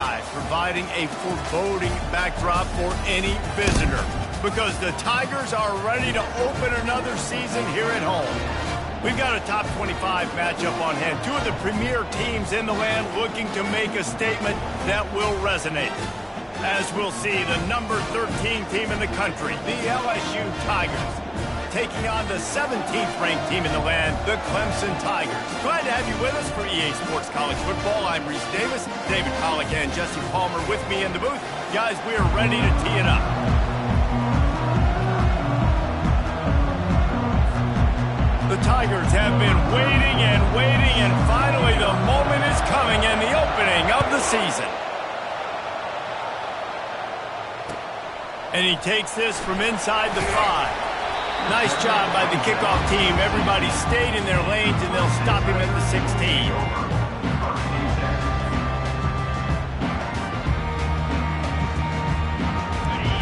providing a foreboding backdrop for any visitor because the Tigers are ready to open another season here at home. We've got a top 25 matchup on hand. Two of the premier teams in the land looking to make a statement that will resonate. As we'll see, the number 13 team in the country, the LSU Tigers, taking on the 17th ranked team in the land, the Clemson Tigers. Glad to have you with us for EA Sports College Football. I'm Reese Davis, David Pollack and Jesse Palmer with me in the booth. Guys, we are ready to tee it up. The Tigers have been waiting, and finally the moment is coming and the opening of the season. And he takes this from inside the 5. Nice job by the kickoff team. Everybody stayed in their lanes, and they'll stop him at the 16.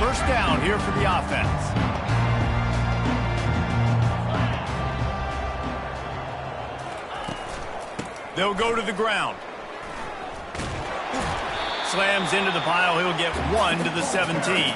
First down here for the offense. They'll go to the ground. Slams into the pile. He'll get 1 to the 17.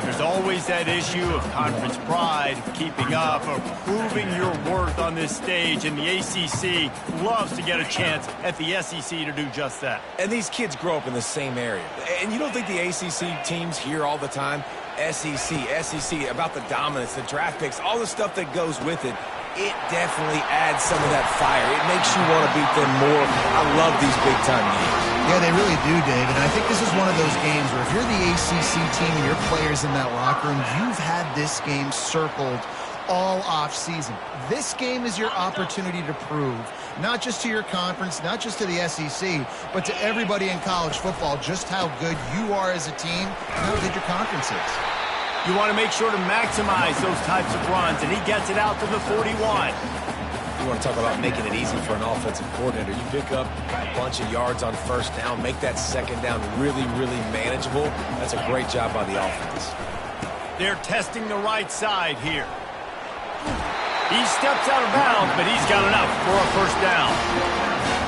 There's always that issue of conference pride, of keeping up, of proving your worth on this stage, and the ACC loves to get a chance at the SEC to do just that. And these kids grow up in the same area. And you don't think the ACC teams hear all the time, SEC, about the dominance, the draft picks, all the stuff that goes with it. It definitely adds some of that fire. It makes you want to beat them more. I love these big-time games. Yeah, they really do, Dave. And I think this is one of those games where if you're the ACC team and your players in that locker room, you've had this game circled all off-season. This game is your opportunity to prove, not just to your conference, not just to the SEC, but to everybody in college football, just how good you are as a team and how good your conference is. You want to make sure to maximize those types of runs, and he gets it out to the 41. You want to talk about making it easy for an offensive coordinator. You pick up a bunch of yards on first down, make that second down really, really manageable. That's a great job by the offense. They're testing the right side here. He steps out of bounds, but he's got enough for a first down.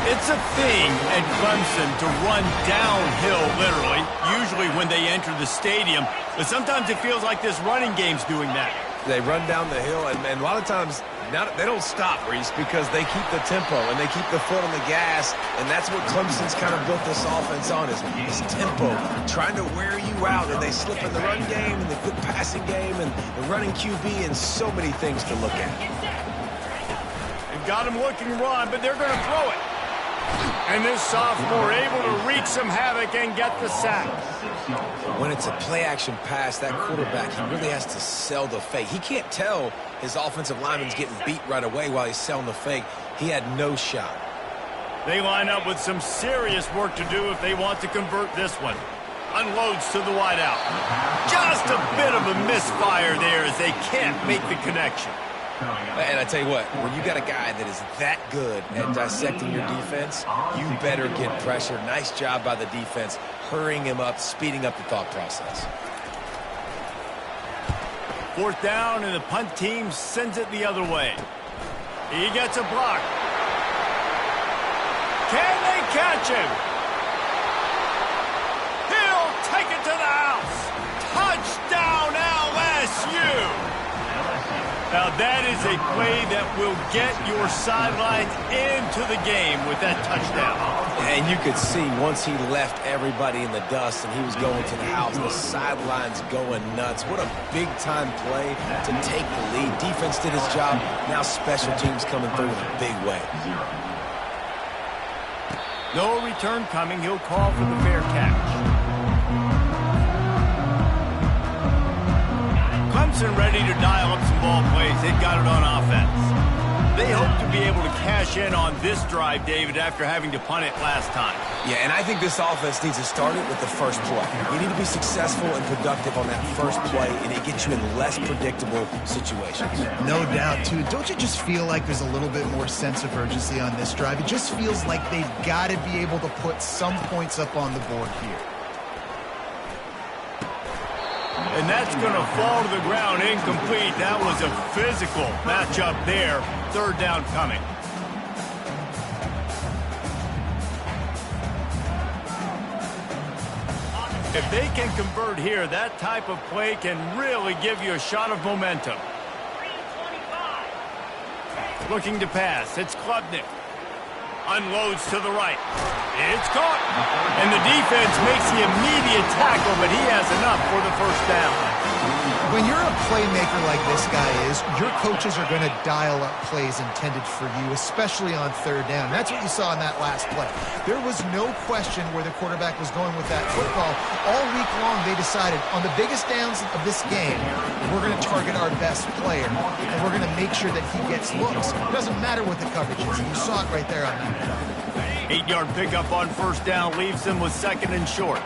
It's a thing at Clemson to run downhill, literally, usually when they enter the stadium. But sometimes it feels like this running game's doing that. They run down the hill, and a lot of times they don't stop, Reese, because they keep the tempo and they keep the foot on the gas, and that's what Clemson's kind of built this offense on, is tempo, trying to wear you out, and they slip in the run game and the good passing game and the running QB and so many things to look at. They've got him looking run, but they're going to throw it. And this sophomore able to wreak some havoc and get the sack. When it's a play-action pass, that quarterback, he really has to sell the fake. He can't tell his offensive lineman's getting beat right away while he's selling the fake. He had no shot. They line up with some serious work to do if they want to convert this one. Unloads to the wideout. Just a bit of a misfire there as they can't make the connection. And I tell you what, when you got a guy that is that good at dissecting your defense, you better get pressure. Nice job by the defense, hurrying him up, speeding up the thought process. Fourth down, and the punt team sends it the other way. He gets a block. Can they catch him? He'll take it to the house. Touchdown, LSU! Now that is a play that will get your sidelines into the game with that touchdown. And you could see once he left everybody in the dust and he was going to the house, the sidelines going nuts. What a big-time play to take the lead. Defense did his job. Now special teams coming through in a big way. No return coming. He'll call for the fair catch. Clemson ready to dial up some ball plays. They've got it on offense. They hope to be able to cash in on this drive, David, after having to punt it last time. Yeah, and I think this offense needs to start it with the first play. You need to be successful and productive on that first play, and it gets you in less predictable situations. No doubt, too. Don't you just feel like there's a little bit more sense of urgency on this drive? It just feels like they've got to be able to put some points up on the board here. And that's going to fall to the ground incomplete. That was a physical matchup there. Third down coming. If they can convert here, that type of play can really give you a shot of momentum. Looking to pass. It's Klubnik. Unloads to the right. It's caught. And the defense makes the immediate tackle, but he has enough for the first down. When you're a playmaker like this guy is, your coaches are going to dial up plays intended for you, especially on third down. That's what you saw in that last play. There was no question where the quarterback was going with that football. All week long, they decided on the biggest downs of this game, we're going to target our best player, and we're going to make sure that he gets looks. It doesn't matter what the coverage is, and you saw it right there on that play. 8-yard pickup on first down leaves them with second and short.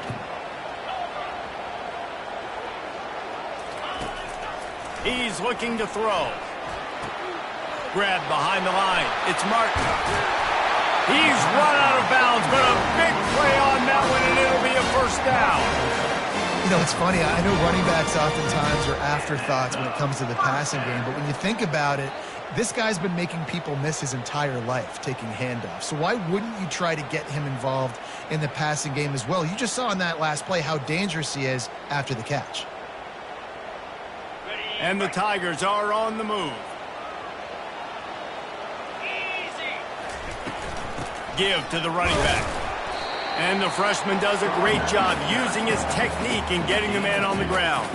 He's looking to throw. Grabbed behind the line. It's Martin. He's run out of bounds, but a big play on that one, and it'll be a first down. You know, it's funny. I know running backs oftentimes are afterthoughts when it comes to the passing game, but when you think about it, this guy's been making people miss his entire life taking handoffs. So why wouldn't you try to get him involved in the passing game as well? You just saw in that last play how dangerous he is after the catch. And the Tigers are on the move. Give to the running back. And the freshman does a great job using his technique and getting the man on the ground.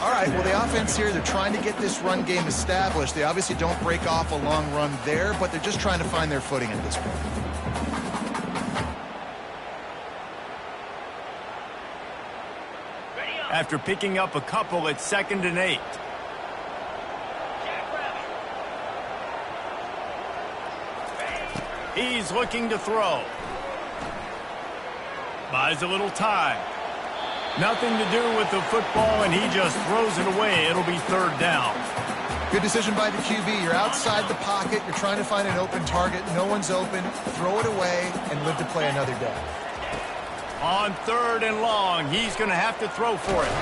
All right, well, the offense here, they're trying to get this run game established. They obviously don't break off a long run there, but they're just trying to find their footing at this point. After picking up a couple, it's 2nd and 8. He's looking to throw. Buys a little time. Nothing to do with the football, and he just throws it away. It'll be 3rd down. Good decision by the QB. You're outside the pocket. You're trying to find an open target. No one's open. Throw it away and live to play another day. On 3rd and long, he's going to have to throw for it.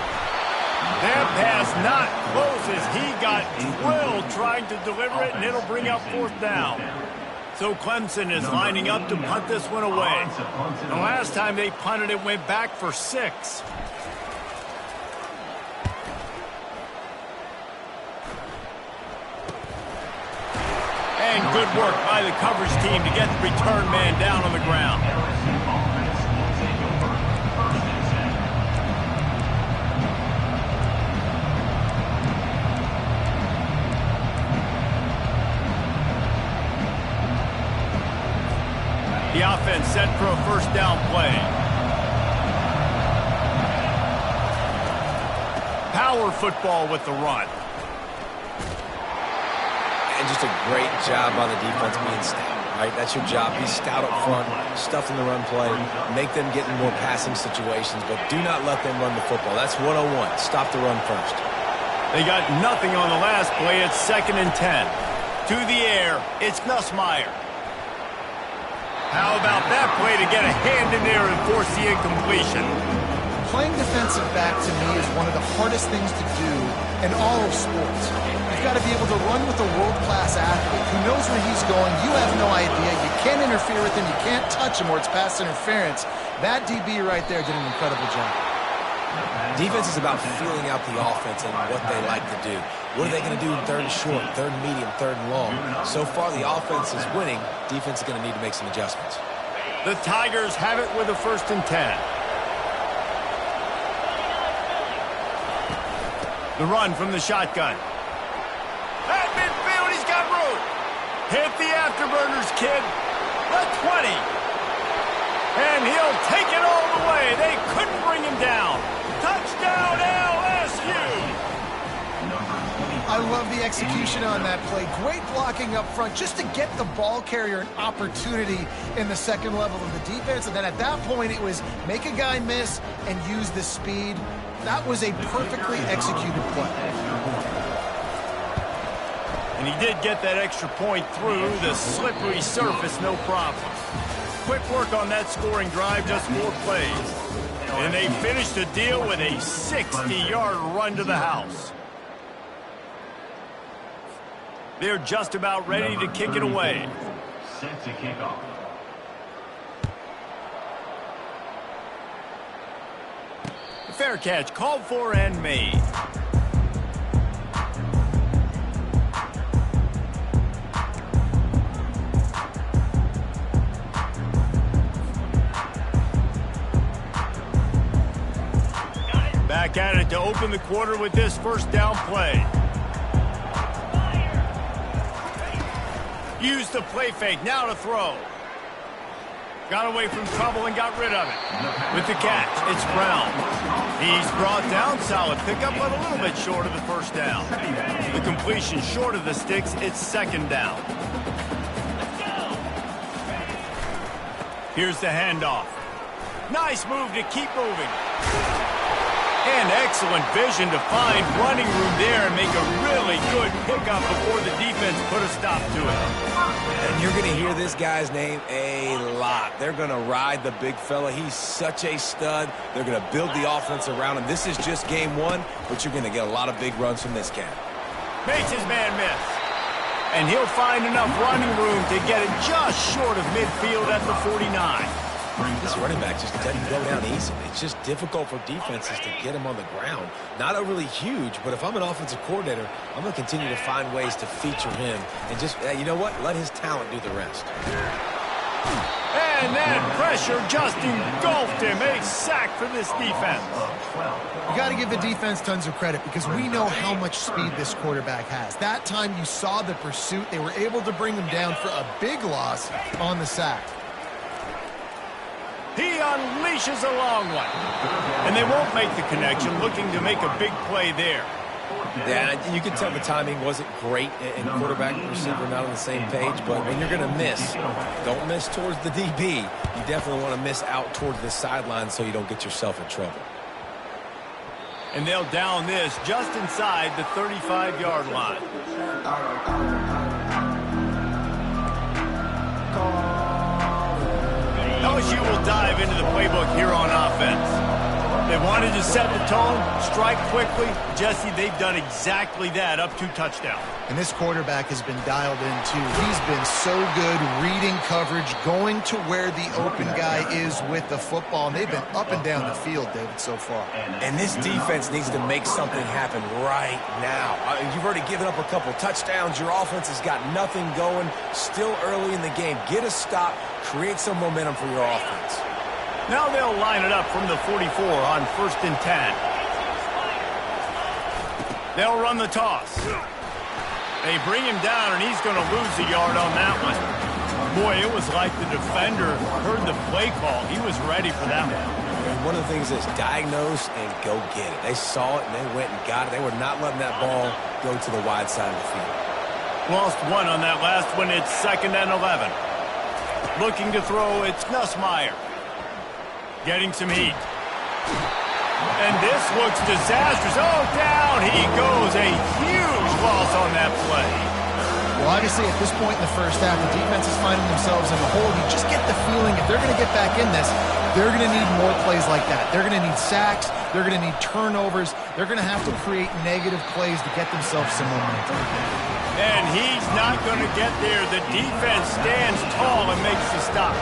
That pass not close as he got drilled trying to deliver it, and it'll bring up 4th down. So Clemson is lining up to punt this one away. The last time they punted, it went back for 6. And good work by the coverage team to get the return man down on the ground. The offense set for a first down play. Power football with the run. And just a great job by the defense being stout, right? That's your job. Be stout up front, stuff in the run play, make them get in more passing situations, but do not let them run the football. That's 101. Stop the run first. They got nothing on the last play. It's 2nd and 10. To the air, it's Nussmeier. How about that play to get a hand in there and force the incompletion? Playing defensive back, to me, is one of the hardest things to do in all of sports. You've got to be able to run with a world-class athlete who knows where he's going. You have no idea. You can't interfere with him. You can't touch him or it's pass interference. That DB right there did an incredible job. Defense is about feeling out the offense and what they like to do. What are they going to do in 3rd and short, 3rd and medium, 3rd and long? So far, the offense is winning. Defense is going to need to make some adjustments. The Tigers have it with a 1st and 10. The run from the shotgun. At midfield, he's got room. Hit the afterburners, kid. The 20. And he'll take it all the way. They couldn't bring him down. Touchdown, LSU. I love the execution on that play. Great blocking up front just to get the ball carrier an opportunity in the second level of the defense. And then at that point, it was make a guy miss and use the speed. That was a perfectly executed play. And he did get that extra point through the slippery surface, no problem. Quick work on that scoring drive, just 4 plays. And they finished the deal with a 60-yard run to the house. They're just about ready to kick it away. Set to kick off. Fair catch, called for and made. Back at it to open the quarter with this first down play. Use the play fake, now to throw. Got away from trouble and got rid of it. With the catch, it's Brown. He's brought down, solid pickup, but a little bit short of the first down. The completion short of the sticks, it's second down. Here's the handoff. Nice move to keep moving. And excellent vision to find running room there and make a really good pickup before the defense put a stop to it. And you're going to hear this guy's name a lot. They're going to ride the big fella. He's such a stud. They're going to build the offense around him. This is just game one, but you're going to get a lot of big runs from this cat. Makes his man miss. And he'll find enough running room to get it just short of midfield at the 49. This running back just doesn't go down easily. It's just difficult for defenses to get him on the ground. Not overly huge, but if I'm an offensive coordinator, I'm going to continue to find ways to feature him and just, you know what, let his talent do the rest. And that pressure just engulfed him. A sack for this defense. You got to give the defense tons of credit because we know how much speed this quarterback has. That time you saw the pursuit. They were able to bring him down for a big loss on the sack. He unleashes a long one. And they won't make the connection, looking to make a big play there. Yeah, you can tell the timing wasn't great and quarterback and receiver not on the same page, but when you're going to miss, don't miss towards the DB. You definitely want to miss out towards the sideline so you don't get yourself in trouble. And they'll down this just inside the 35-yard line. LSU will dive into the playbook here on offense. They wanted to set the tone, strike quickly. Jesse, they've done exactly that, up 2 touchdowns. And this quarterback has been dialed in, too. He's been so good reading coverage, going to where the open guy is with the football. And they've been up and down the field, David, so far. And this defense needs to make something happen right now. You've already given up a couple touchdowns. Your offense has got nothing going. Still early in the game. Get a stop. Create some momentum for your offense. Now they'll line it up from the 44 on 1st and 10. They'll run the toss. They bring him down, and he's going to lose a yard on that one. Boy, it was like the defender heard the play call. He was ready for that one. And one of the things is diagnose and go get it. They saw it, and they went and got it. They were not letting that ball go to the wide side of the field. Lost 1 on that last one. It's 2nd and 11. Looking to throw, it's Nussmeier. Getting some heat. And this looks disastrous. Oh, down he goes. A huge loss on that play. Well, obviously, at this point in the first half, the defense is finding themselves in the hole. You just get the feeling if they're going to get back in this, they're going to need more plays like that. They're going to need sacks. They're going to need turnovers. They're going to have to create negative plays to get themselves some momentum. And he's not going to get there. The defense stands tall and makes the stop.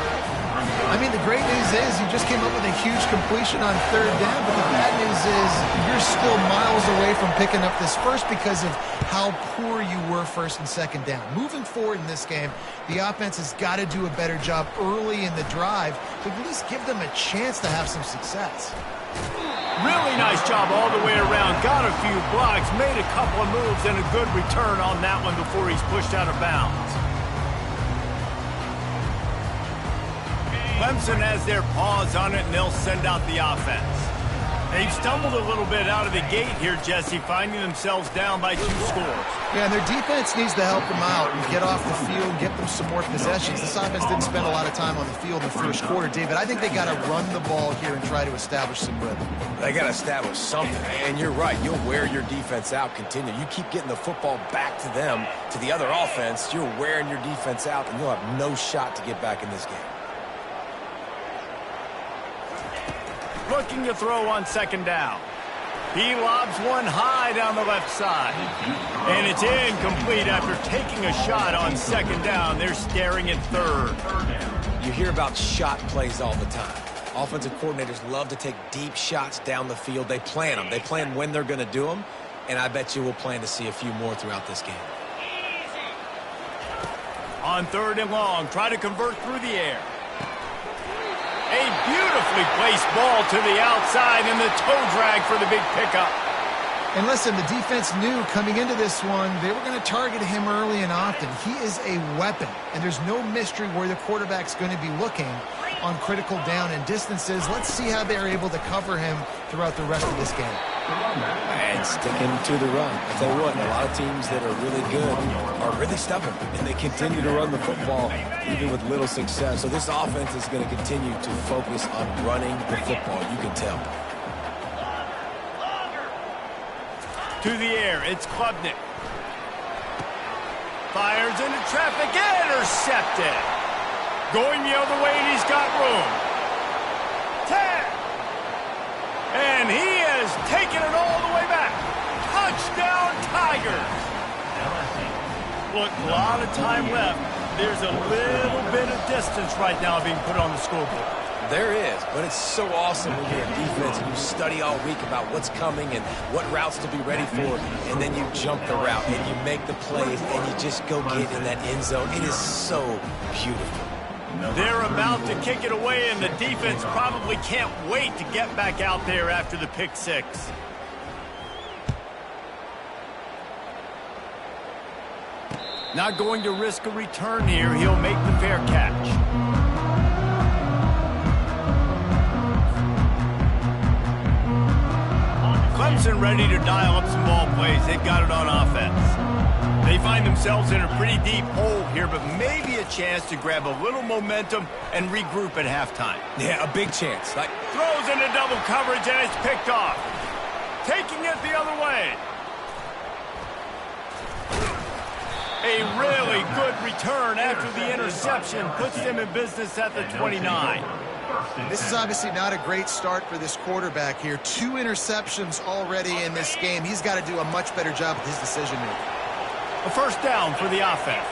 I mean, the great news is you just came up with a huge completion on 3rd down, but the bad news is you're still miles away from picking up this first because of how poor you were 1st and 2nd down. Moving forward in this game, the offense has got to do a better job early in the drive to at least give them a chance to have some success. Really nice job all the way around. Got a few blocks, made a couple of moves, and a good return on that one before he's pushed out of bounds. Clemson has their paws on it, and they'll send out the offense. They've stumbled a little bit out of the gate here, Jesse, finding themselves down by 2 scores. Yeah, and their defense needs to help them out and get off the field and get them some more possessions. This offense didn't spend a lot of time on the field in the first quarter. David, I think they got to run the ball here and try to establish some rhythm. They got to establish something. And you're right. You'll wear your defense out. Continue. You keep getting the football back to them, to the other offense. You're wearing your defense out, and you'll have no shot to get back in this game. Looking to throw on 2nd down. He lobs one high down the left side. And it's incomplete after taking a shot on 2nd down. They're staring at 3rd. You hear about shot plays all the time. Offensive coordinators love to take deep shots down the field. They plan them. They plan when they're going to do them, and I bet you we'll plan to see a few more throughout this game. On 3rd and long, try to convert through the air. A beautifully placed ball to the outside, and the toe drag for the big pickup. And listen, the defense knew coming into this one, they were going to target him early and often. He is a weapon, and there's no mystery where the quarterback's going to be looking on critical down and distances. Let's see how they're able to cover him throughout the rest of this game. And sticking to the run. I tell you what, a lot of teams that are really good are really stubborn, and they continue to run the football even with little success. So this offense is going to continue to focus on running the football. You can tell. To the air, it's Klubnik. Fires into traffic, intercepted. Going the other way, and he's got room. 10. And he has taken it all the way back. Touchdown, Tigers. Look, a lot of time left. There's a little bit of distance right now being put on the scoreboard. There is, but it's so awesome when you're a defense and you study all week about what's coming and what routes to be ready for, and then you jump the route and you make the plays and you just go get in that end zone. It is so beautiful. They're about to kick it away, and the defense probably can't wait to get back out there after the pick six. Not going to risk a return here. He'll make the fair catch. Clemson ready to dial up some ball plays. They've got it on offense. They find themselves in a pretty deep hole here, but maybe a chance to grab a little momentum and regroup at halftime. Yeah, a big chance. Throws into double coverage, and it's picked off. Taking it the other way. A really good return after the interception puts them in business at the 29. This is obviously not a great start for this quarterback here. 2 interceptions already in this game. He's got to do a much better job with his decision-making. A first down for the offense.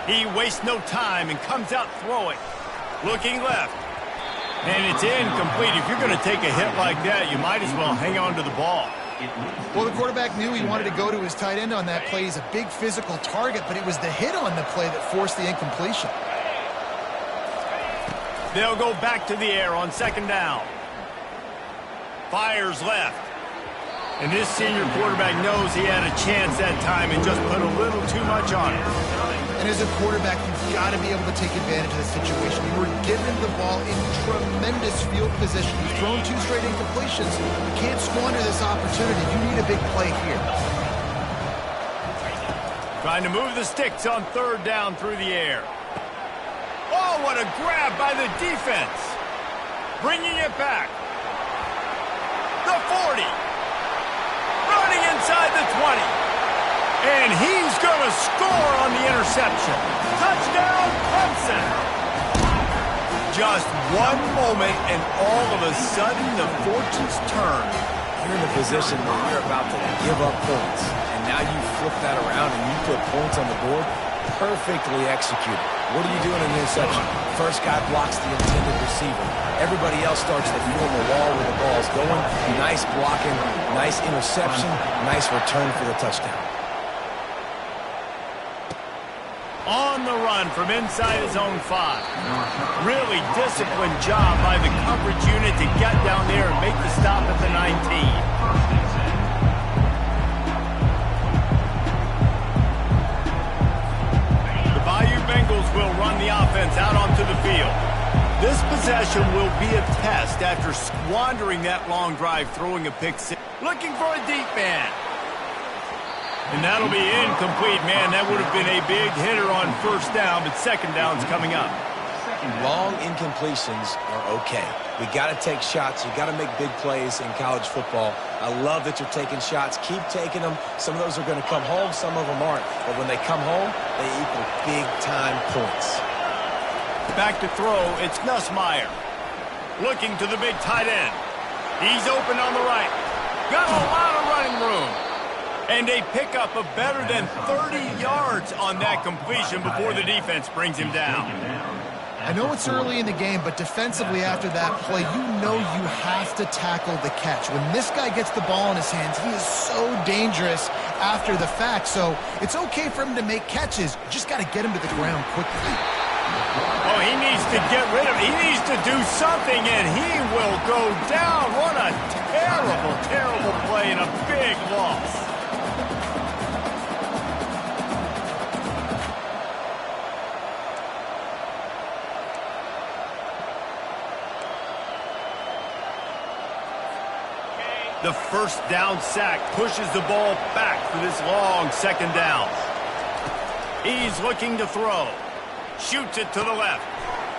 He wastes no time and comes out throwing. Looking left. And it's incomplete. If you're going to take a hit like that, you might as well hang on to the ball. Well, the quarterback knew he wanted to go to his tight end on that play. He's a big physical target, but it was the hit on the play that forced the incompletion. They'll go back to the air on 2nd down. Fires left. And this senior quarterback knows he had a chance that time and just put a little too much on it. And as a quarterback, you've got to be able to take advantage of the situation. You were given the ball in tremendous field position. You've thrown 2 straight incompletions. You can't squander this opportunity. You need a big play here. Trying to move the sticks on 3rd down through the air. Oh, what a grab by the defense. Bringing it back. The 40. Running inside the 20. And he's going to score on the interception. Touchdown, Clemson. Just one moment, and all of a sudden, the fortunes turn. You're in a position where you're about to give up points, and now you flip that around and you put points on the board. Perfectly executed. What do you do in an interception? First guy blocks the intended receiver. Everybody else starts to form a wall where the ball's going. Nice blocking, nice interception, nice return for the touchdown. On the run from inside his own 5. Really disciplined job by the coverage unit to get down there and make the stop at the 19. Bengals will run the offense out onto the field. This possession will be a test after squandering that long drive, throwing a pick six. Looking for a deep man. And that'll be incomplete, man. That would have been a big hitter on 1st down, but 2nd down's coming up. Long incompletions are okay. We got to take shots. You got to make big plays in college football. I love that you're taking shots. Keep taking them. Some of those are going to come home. Some of them aren't. But when they come home, they equal big-time points. Back to throw. It's Nussmeier. Looking to the big tight end. He's open on the right. Got a lot of running room. And a pickup of better than 30 yards on that completion before the defense brings him down. I know it's early in the game, but defensively after that play, you know you have to tackle the catch. When this guy gets the ball in his hands, he is so dangerous after the fact. So it's okay for him to make catches. You just got to get him to the ground quickly. Oh, he needs to get rid of it. He needs to do something, and he will go down. What a terrible, terrible play and a big loss. The first down sack pushes the ball back for this long second down. He's looking to throw. Shoots it to the left.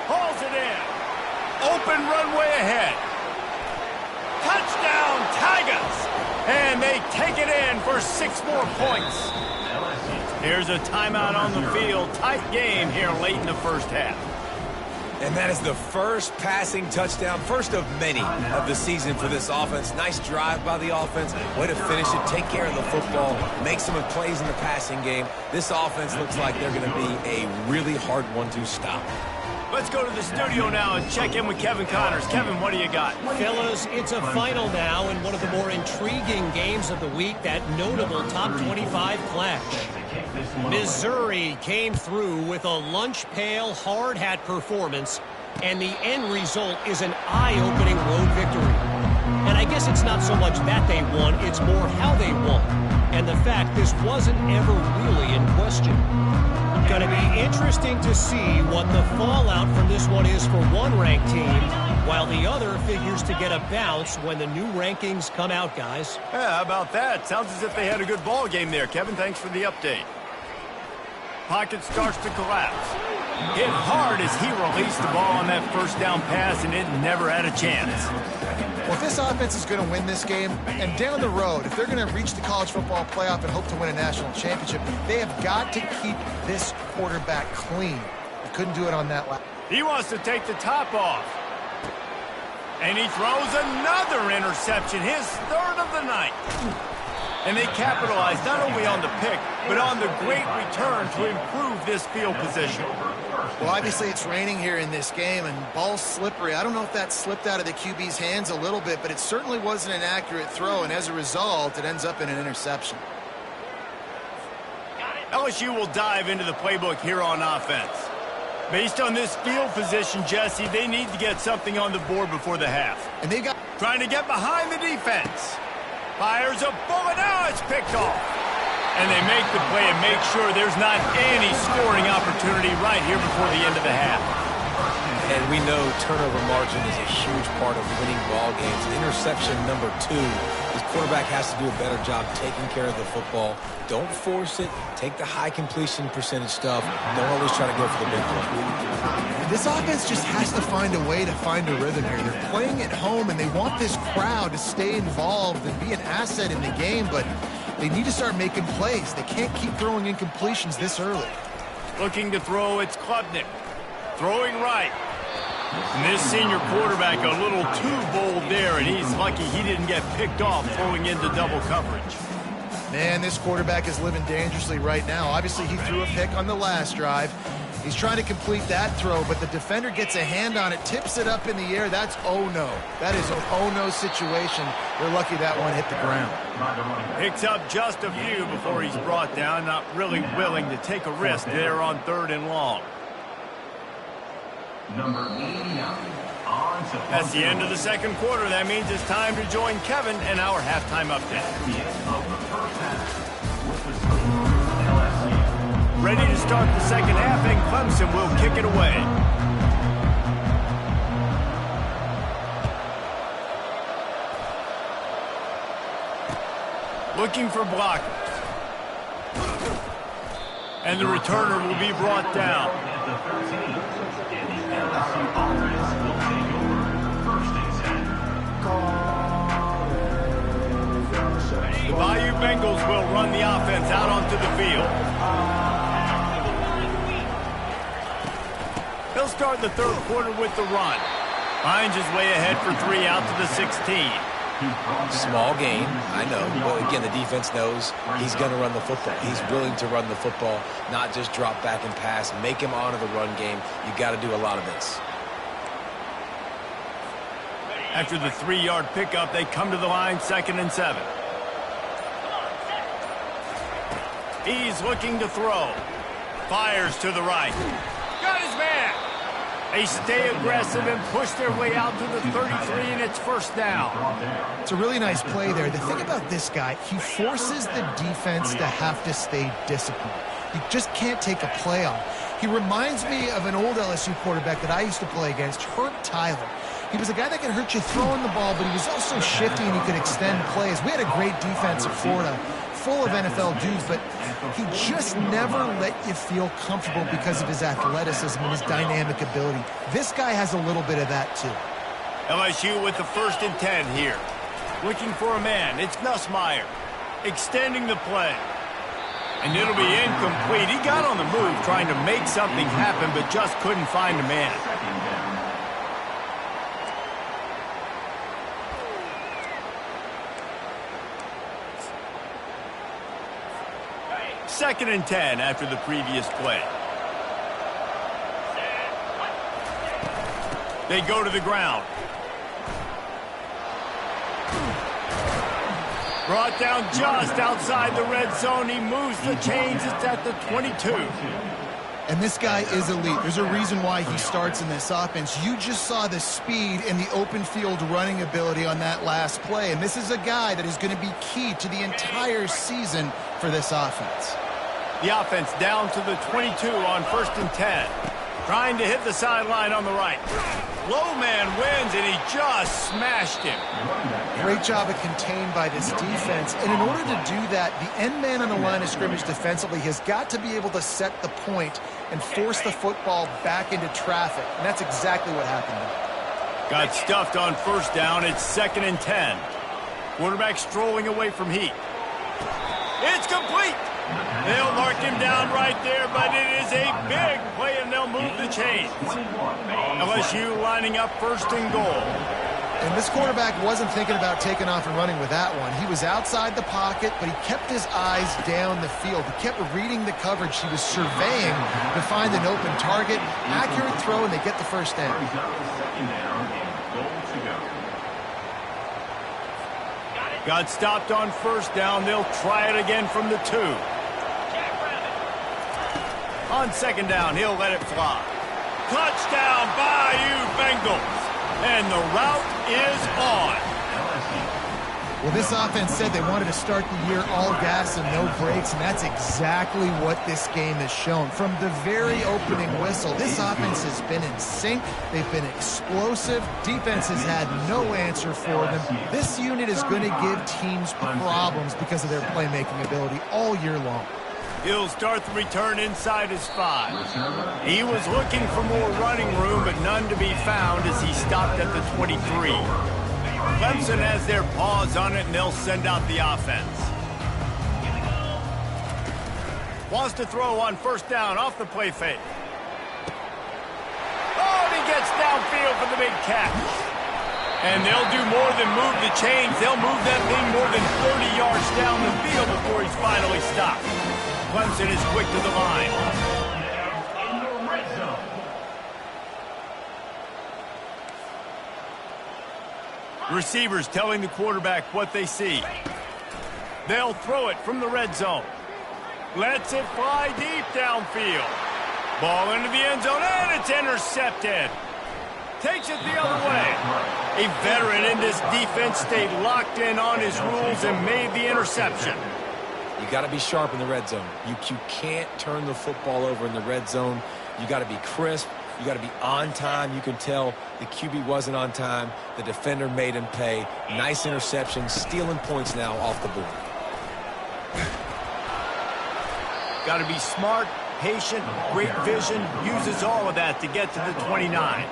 Hauls it in. Open runway ahead. Touchdown, Tigers! And they take it in for 6 more points. Here's a timeout on the field. Tight game here late in the first half. And that is the first passing touchdown, first of many of the season for this offense. Nice drive by the offense. Way to finish it, take care of the football, make some plays in the passing game. This offense looks like they're going to be a really hard one to stop. Let's go to the studio now and check in with Kevin Connors. Kevin, what do you got? Fellas, it's a final now in one of the more intriguing games of the week, that notable top 25 clash. Missouri came through with a lunch pail hard hat performance, and the end result is an eye-opening road victory. And I guess it's not so much that they won, it's more how they won, and the fact this wasn't ever really in question. Going to be interesting to see what the fallout from this one is for one ranked team, while the other figures to get a bounce when the new rankings come out, guys. Yeah, how about that? Sounds as if they had a good ball game there. Kevin, thanks for the update. Pocket starts to collapse. Hit hard as he released the ball on that first down pass, and it never had a chance. Well, if this offense is going to win this game, and down the road, if they're going to reach the college football playoff and hope to win a national championship, they have got to keep this quarterback clean. They couldn't do it on that last. He wants to take the top off. And he throws another interception, his third of the night. And they capitalize not only on the pick, but on the great return to improve this field position. Well, obviously it's raining here in this game, and ball's slippery. I don't know if that slipped out of the QB's hands a little bit, but it certainly wasn't an accurate throw, and as a result, it ends up in an interception. LSU will dive into the playbook here on offense. Based on this field position, Jesse, they need to get something on the board before the half. And they got trying to get behind the defense. Fires a bullet. Now it's picked off. And they make the play and make sure there's not any scoring opportunity right here before the end of the half. And we know turnover margin is a huge part of winning ball games. Interception number 2. This quarterback has to do a better job taking care of the football. Don't force it. Take the high completion percentage stuff. Don't always try to go for the big play. This offense just has to find a way to find a rhythm here. They're playing at home, and they want this crowd to stay involved and be an asset in the game, but they need to start making plays. They can't keep throwing incompletions this early. Looking to throw, it's Klubnik. Throwing right. And this senior quarterback a little too bold there, and he's lucky he didn't get picked off throwing into double coverage. Man, this quarterback is living dangerously right now. Obviously, he threw a pick on the last drive. He's trying to complete that throw, but the defender gets a hand on it, tips it up in the air. That's oh-no. That is an oh-no situation. They're lucky that one hit the ground. Picks up just a few before he's brought down, not really willing to take a risk there on 3rd and long. Number 89. That's the end of the second quarter. That means it's time to join Kevin and our halftime update. Ready to start the second half, and Clemson will kick it away. Looking for blockers. And the returner will be brought down. The Bayou Bengals will run the offense out onto the field. He'll start the third quarter with the run. Finds his way ahead for 3 out to the 16. Small gain, I know. But again, the defense knows he's going to run the football. He's willing to run the football, not just drop back and pass. Make him honor the run game. You got to do a lot of this. After the 3-yard pickup, they come to the line, 2nd and 7. He's looking to throw. Fires to the right. Got his man. They stay aggressive and push their way out to the 33, and it's 1st down. It's a really nice play there. The thing about this guy, he forces the defense to have to stay disciplined. You just can't take a play on. He reminds me of an old LSU quarterback that I used to play against, Herb Tyler. He was a guy that could hurt you throwing the ball, but he was also shifty and he could extend plays. We had a great defense at Florida, full of NFL dudes, but he just never let you feel comfortable because of his athleticism and his dynamic ability. This guy has a little bit of that too. LSU with the 1st and 10 here. Looking for a man. It's Nussmeier. Extending the play. And it'll be incomplete. He got on the move trying to make something happen, but just couldn't find a man. 2nd and 10 after the previous play. They go to the ground. Brought down just outside the red zone. He moves the chains. It's at the 22. And this guy is elite. There's a reason why he starts in this offense. You just saw the speed and the open field running ability on that last play. And this is a guy that is going to be key to the entire season for this offense. The offense down to the 22 on 1st and 10. Trying to hit the sideline on the right. Low man wins, and he just smashed him. Great job of contained by this defense. And in order to do that, the end man on the line of scrimmage defensively has got to be able to set the point and force the football back into traffic. And that's exactly what happened there. Got stuffed on 1st down. It's 2nd and 10. Quarterback strolling away from heat. It's complete. They'll mark him down right there, but it is a big play, and they'll move the chains. LSU lining up 1st and goal. And this quarterback wasn't thinking about taking off and running with that one. He was outside the pocket, but he kept his eyes down the field. He kept reading the coverage. He was surveying to find an open target. Accurate throw, and they get the 1st down. Got stopped on 1st down. They'll try it again from the 2. On 2nd down, he'll let it fly. Touchdown, Bayou Bengals. And the route is on. Well, this offense said they wanted to start the year all gas and no brakes, and that's exactly what this game has shown. From the very opening whistle, this offense has been in sync. They've been explosive. Defense has had no answer for them. This unit is going to give teams problems because of their playmaking ability all year long. He'll start the return inside his 5. He was looking for more running room, but none to be found as he stopped at the 23. Clemson has their paws on it, and they'll send out the offense. Wants to throw on 1st down off the play fake. Oh, and he gets downfield for the big catch. And they'll do more than move the chains. They'll move that thing more than 30 yards down the field before he's finally stopped. Clemson is quick to the line. Receivers telling the quarterback what they see. They'll throw it from the red zone. Lets it fly deep downfield. Ball into the end zone, and it's intercepted. Takes it the other way. A veteran in this defense stayed locked in on his rules and made the interception. You got to be sharp in the red zone. You can't turn the football over in the red zone. You got to be crisp. You got to be on time. You can tell the QB wasn't on time. The defender made him pay. Nice interception, stealing points now off the board. Got to be smart, patient, great vision. Uses all of that to get to the 29.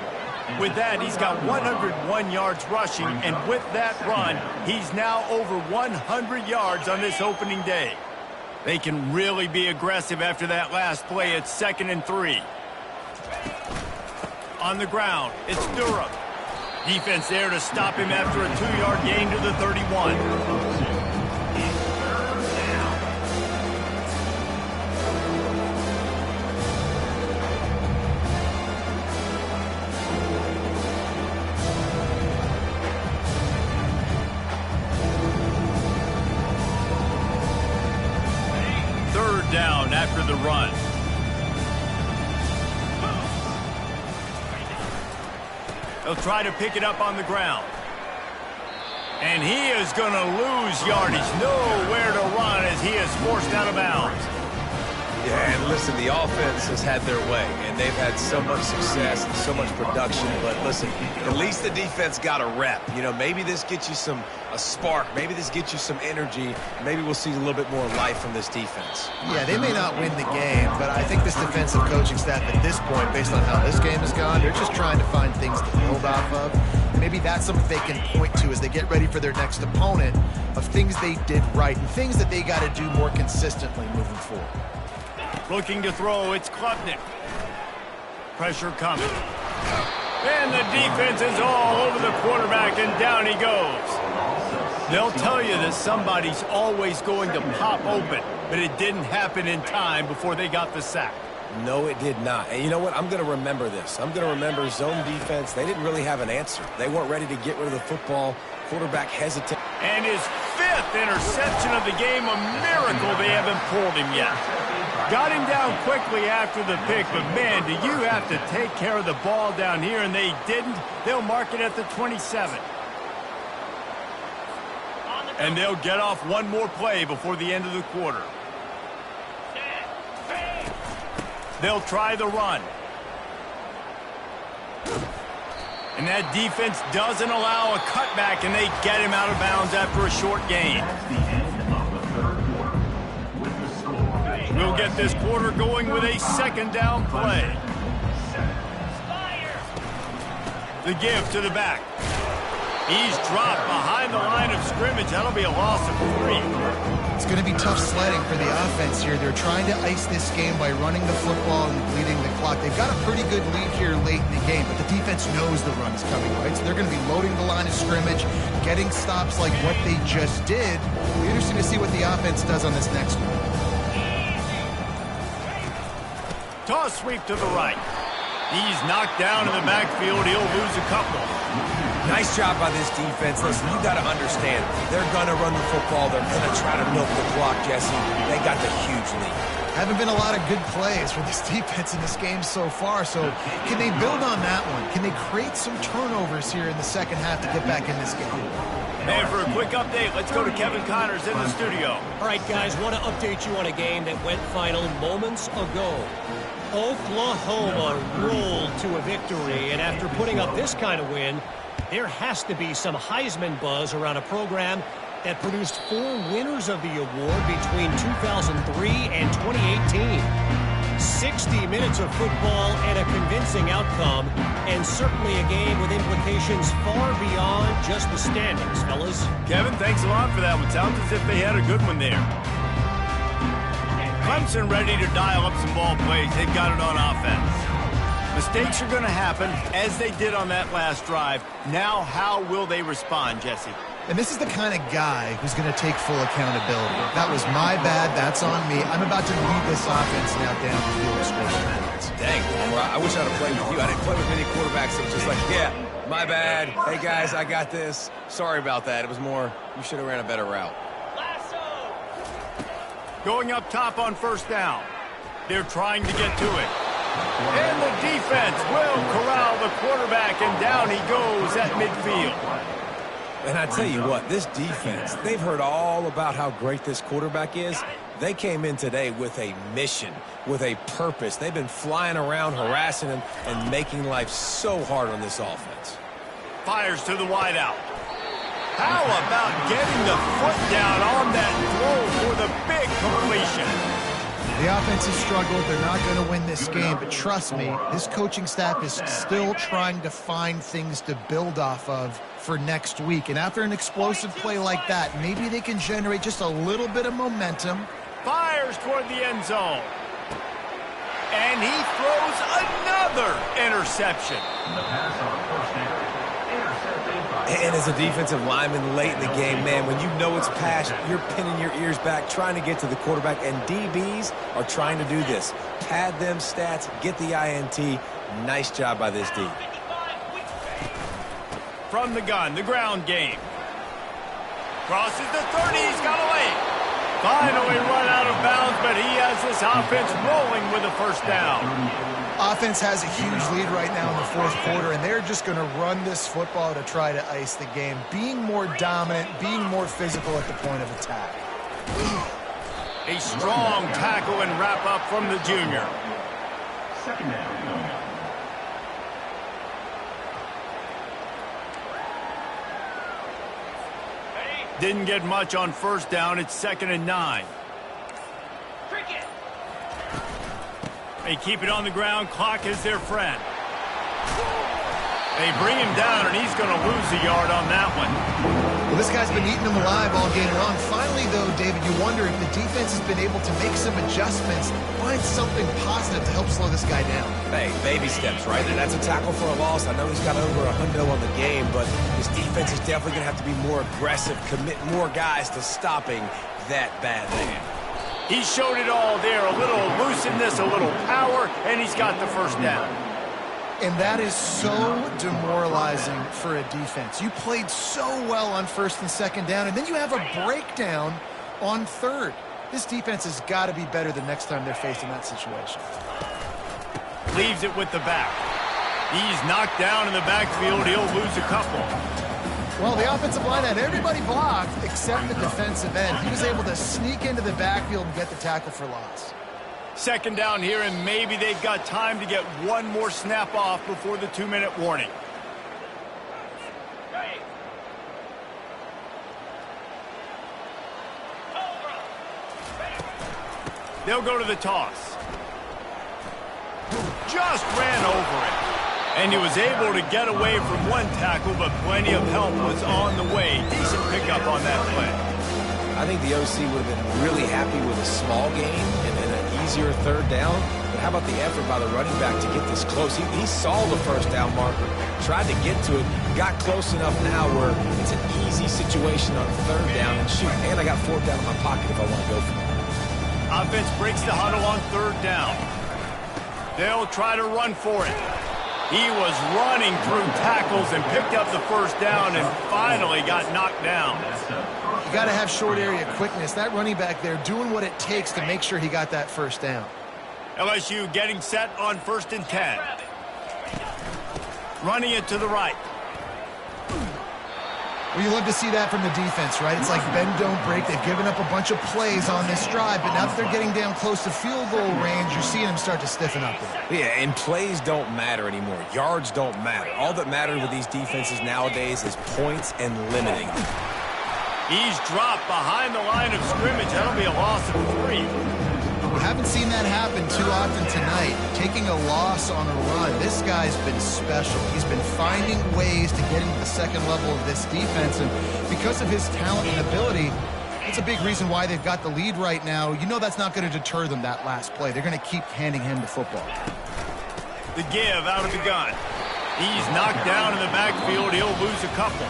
With that, he's got 101 yards rushing, and with that run, he's now over 100 yards on this opening day. They can really be aggressive after that last play. It's 2nd and 3. On the ground, it's Durham. Defense there to stop him after a 2-yard gain to the 31. Down after the run. He'll try to pick it up on the ground. And he is going to lose yardage. Nowhere to run as he is forced out of bounds. Yeah, and listen, the offense has had their way, and they've had so much success and so much production. But listen, at least the defense got a rep. You know, maybe this gets you a spark. Maybe this gets you some energy. Maybe we'll see a little bit more life from this defense. Yeah, they may not win the game, but I think this defensive coaching staff at this point, based on how this game has gone, they're just trying to find things to build off of. Maybe that's something they can point to as they get ready for their next opponent, of things they did right and things that they got to do more consistently moving forward. Looking to throw, it's Klubnik. Pressure coming. And the defense is all over the quarterback, and down he goes. They'll tell you that somebody's always going to pop open, but it didn't happen in time before they got the sack. No, it did not. And you know what? I'm going to remember this. I'm going to remember zone defense. They didn't really have an answer. They weren't ready to get rid of the football. Quarterback hesitated. And his 5th interception of the game, a miracle they haven't pulled him yet. Got him down quickly after the pick, but man, do you have to take care of the ball down here, and they didn't. They'll mark it at the 27. And they'll get off one more play before the end of the quarter. They'll try the run. And that defense doesn't allow a cutback, and they get him out of bounds after a short gain. We'll get this quarter going with a 2nd down play. The give to the back. He's dropped behind the line of scrimmage. That'll be a loss of 3. It's going to be tough sledding for the offense here. They're trying to ice this game by running the football and bleeding the clock. They've got a pretty good lead here late in the game, but the defense knows the run is coming, right? So they're going to be loading the line of scrimmage, getting stops like what they just did. It'll be interesting to see what the offense does on this next one. Toss sweep to the right. He's knocked down in the backfield. He'll lose a couple. Nice job by this defense. Listen, you got to understand, they're going to run the football. They're going to try to milk the clock, Jesse. They got the huge lead. Haven't been a lot of good plays for this defense in this game so far, so can they build on that one? Can they create some turnovers here in the second half to get back in this game? And for a quick update, let's go to Kevin Connors in the studio. All right, guys, want to update you on a game that went final moments ago. Oklahoma rolled to a victory, and after putting up this kind of win, there has to be some Heisman buzz around a program that produced 4 winners of the award between 2003 and 2018. 60 minutes of football and a convincing outcome, and certainly a game with implications far beyond just the standings, fellas. Kevin, thanks a lot for that one. Sounds as if they had a good one there. Clemson ready to dial up some ball plays. They've got it on offense. Mistakes are going to happen, as they did on that last drive. Now, how will they respond, Jesse? And this is the kind of guy who's going to take full accountability. That was my bad. That's on me. I'm about to lead this offense now down the field. Dang, I wish I'd have played with you. I didn't play with many quarterbacks that was just like, yeah, my bad. Hey, guys, I got this. Sorry about that. It was more, you should have ran a better route. Going up top on 1st down. They're trying to get to it. And the defense will corral the quarterback, and down he goes at midfield. And I tell you what, this defense, they've heard all about how great this quarterback is. They came in today with a mission, with a purpose. They've been flying around, harassing him, and making life so hard on this offense. Fires to the wideout. How about getting the foot down on that throw for the big completion? The offense has struggled. They're not going to win this game, but trust me, this coaching staff is still trying to find things to build off of for next week. And after an explosive play like that, maybe they can generate just a little bit of momentum. Fires toward the end zone. And he throws another interception. And as a defensive lineman late in the game, man, when you know it's pass, you're pinning your ears back, trying to get to the quarterback, and DBs are trying to do this. Pad them stats, get the INT. Nice job by this D. From the gun, the ground game. Crosses the 30, he's got away. Finally run out of bounds, but he has this offense rolling with a first down. Offense has a huge lead right now in the fourth quarter, and they're just going to run this football to try to ice the game. Being more dominant, being more physical at the point of attack. A strong tackle and wrap up from the junior. Second down. Didn't get much on first down. It's 2nd and 9. They keep it on the ground. Clock is their friend. They bring him down, and he's going to lose a yard on that one. Well, this guy's been eating them alive all game long. Finally, though, David, you wonder if the defense has been able to make some adjustments, find something positive to help slow this guy down. Hey, baby steps, right? And that's a tackle for a loss. I know he's got over a hundo on the game, but his defense is definitely going to have to be more aggressive, commit more guys to stopping that bad man. He showed it all there. A little looseness, a little power, and he's got the first down. And that is so demoralizing for a defense. You played so well on first and second down, and then you have a breakdown on third. This defense has got to be better the next time they're faced in that situation. Leaves it with the back. He's knocked down in the backfield. He'll lose a couple. Well, the offensive line had everybody blocked except the defensive end. He was able to sneak into the backfield and get the tackle for loss. 2nd down here, and maybe they've got time to get one more snap off before the 2-minute warning. They'll go to the toss. Just ran over it. And he was able to get away from one tackle, but plenty of help was on the way. Decent pickup on that play. I think the OC would have been really happy with a small gain and an easier third down. But how about the effort by the running back to get this close? He saw the first down marker, tried to get to it, got close enough now where it's an easy situation on third down. And shoot, and I got fourth down in my pocket if I want to go for it. Offense breaks the huddle on third down. They'll try to run for it. He was running through tackles and picked up the first down and finally got knocked down. You got to have short area quickness. That running back there doing what it takes to make sure he got that first down. LSU getting set on 1st and 10. Running it to the right. Well, you love to see that from the defense, right? It's like bend, don't break. They've given up a bunch of plays on this drive, but now that they're getting down close to field goal range, you're seeing them start to stiffen up there. Yeah, and plays don't matter anymore. Yards don't matter. All that matters with these defenses nowadays is points and limiting. He's dropped behind the line of scrimmage. That'll be a loss of 3. We haven't seen that happen too often tonight. Taking a loss on a run. This guy's been special. He's been finding ways to get into the second level of this defense, and because of his talent and ability, that's a big reason why they've got the lead right now. You know that's not going to deter them, that last play. They're going to keep handing him the football. The give out of the gun. He's knocked down in the backfield. He'll lose a couple.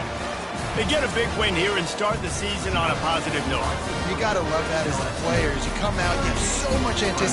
They get a big win here and start the season on a positive note. You got to love that as the players. You come out, you have so much anticipation.